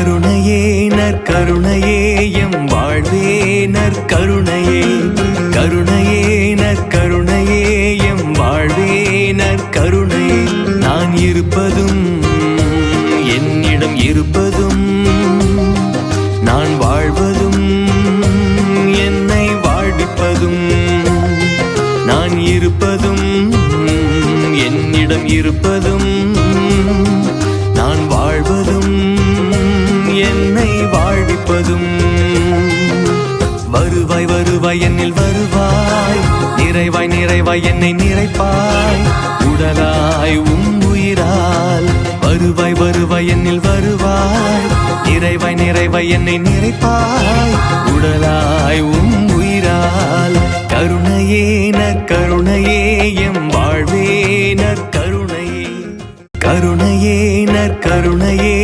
கருணையே நற்கருணையே எம் வாழ்வே நற்கருணையே. கருணையே நற்கருணையே எம் வாழ்வே நற்கருணையே. நான் இருப்பதும் என்னிடம் இருப்பதும் நான் வாழ்வதும் என்னை வாழ்விப்பதும். நான் இருப்பதும் என்னிடம் இருப்பதும் நான் வாழ்வதும் என்னை வாழ்விப்பதும். வருவாய் வருவாய் என்னில் வருவாய், நிறைவாய் நிறைவாய் என்னை நிறைப்பாய், உடலாய் உயிரால். வருவாய் வருவாய் என்னில் வருவாய், நிறைவாய் நிறைவாய் என்னை நிறைப்பாய், உடலாய் உயிரால். கருணையே நற்கருணையே எம் வாழ்வே நற்கருணையே. கருணையே நற்கருணையே